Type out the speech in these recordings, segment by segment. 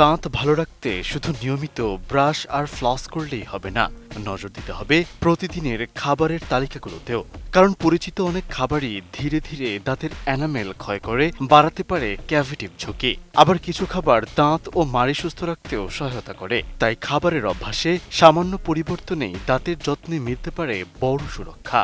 দাঁত ভালো রাখতে শুধু নিয়মিত ব্রাশ আর ফ্লস করলেই হবে না, নজর দিতে হবে প্রতিদিনের খাবারের তালিকাগুলোতেও। কারণ পরিচিত অনেক খাবারই ধীরে ধীরে দাঁতের এনামেল ক্ষয় করে, বাড়াতে পারে ক্যাভিটিভ ঝুঁকি। আবার কিছু খাবার দাঁত ও মাড়ি সুস্থ রাখতেও সহায়তা করে। তাই খাবারের অভ্যাসে সামান্য পরিবর্তনেই দাঁতের যত্নে মিলতে পারে বড় সুরক্ষা।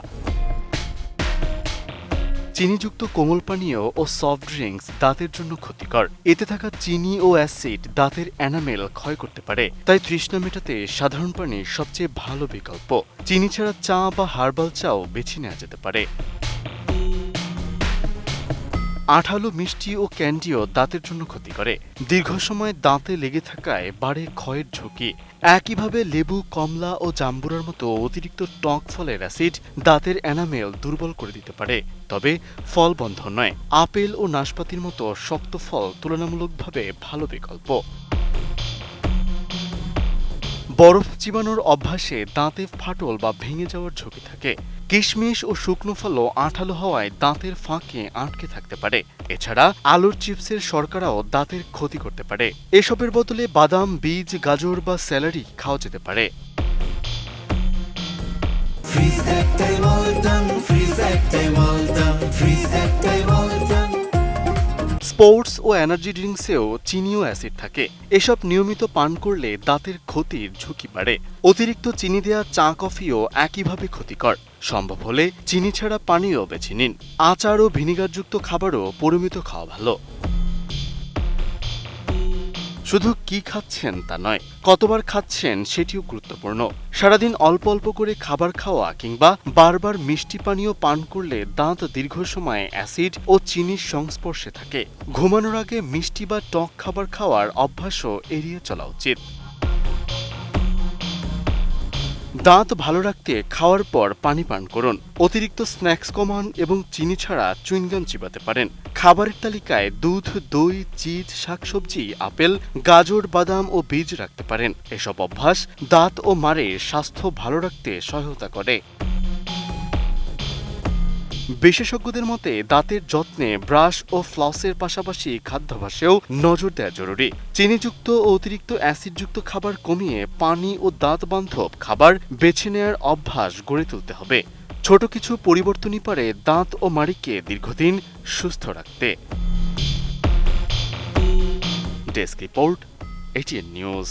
চিনিযুক্ত কোমল পানীয় ও সফট ড্রিঙ্কস দাঁতের জন্য ক্ষতিকর। এতে থাকা চিনি ও অ্যাসিড দাঁতের এনামেল ক্ষয় করতে পারে। তাই তৃষ্ণা মেটাতে সাধারণ পানি সবচেয়ে ভালো বিকল্প। চিনি ছাড়া চা বা হার্বাল চাও বেছে নেওয়া যেতে পারে। আঠালো মিষ্টি ও ক্যান্ডিও দাঁতের জন্য ক্ষতি করে। দীর্ঘ সময় দাঁতে লেগে থাকায় বাড়ে ক্ষয়ের ঝুঁকি। একইভাবে লেবু, কমলা ও জাম্বুরার মতো অতিরিক্ত টক ফলের অ্যাসিড দাঁতের এনামেল দুর্বল করে দিতে পারে। তবে ফল বন্ধ নয়। আপেল ও নাশপাতির মতো শক্ত ফল তুলনামূলকভাবে ভালো বিকল্প। বরফ চিবানোর অভ্যাসে দাঁতে ফাটল বা ভেঙে যাওয়ার ঝুঁকি থাকে। কিশমিশ ও শুকনো ফলও আঠালো হওয়ায় দাঁতের ফাঁকে আটকে থাকতে পারে। এছাড়া আলুর চিপসের শর্করাও দাঁতের ক্ষতি করতে পারে। এসবের বদলে বাদাম, বীজ, গাজর বা স্যালারি খাওয়া যেতে পারে। স্পোর্টস ও এনার্জি ড্রিঙ্কসেও চিনি ও অ্যাসিড থাকে। এসব নিয়মিত পান করলে দাঁতের ক্ষতির ঝুঁকি বাড়ে। অতিরিক্ত চিনি দেওয়া চা, কফিও একইভাবে ক্ষতিকর। সম্ভব হলে চিনি ছাড়া পানীয় বেছে নিন। আচার ও ভিনিগারযুক্ত খাবারও পরিমিত খাওয়া ভালো। শুধু কি খাচ্ছেন তা নয়, কতবার খাচ্ছেন সেটিও গুরুত্বপূর্ণ। সারাদিন অল্প অল্প করে খাবার খাওয়া কিংবা বারবার মিষ্টি পানীয় পান করলে দাঁত দীর্ঘ সময় অ্যাসিড ও চিনির সংস্পর্শে থাকে। ঘুমানোর আগে মিষ্টি বা টক খাবার খাওয়ার অভ্যাসও এড়িয়ে চলা উচিত। দাঁত ভালো রাখতে খাওয়ার পর পানি পান করুন। অতিরিক্ত স্ন্যাক্স কমান এবং চিনি ছাড়া চুইংগাম চিবাতে পারেন। খাবারের তালিকায় দুধ, দই, চিজ, শাকসবজি, আপেল, গাজর, বাদাম ও বীজ রাখতে পারেন। এসব অভ্যাস দাঁত ও মাড়ির স্বাস্থ্য ভালো রাখতে সহায়তা করে। বিশেষজ্ঞদের মতে দাঁতের যত্নে ব্রাশ ও ফ্লসের পাশাপাশি খাদ্যাভ্যাসেও নজর দেওয়া জরুরি। চিনিযুক্ত ও অতিরিক্ত অ্যাসিডযুক্ত খাবার কমিয়ে পানি ও দাঁত বান্ধব খাবার বেছে নেওয়ার অভ্যাস গড়ে তুলতে হবে। ছোট কিছু পরিবর্তনই পারে দাঁত ও মাড়িকে দীর্ঘদিন সুস্থ রাখতে। Desk report, ATN news.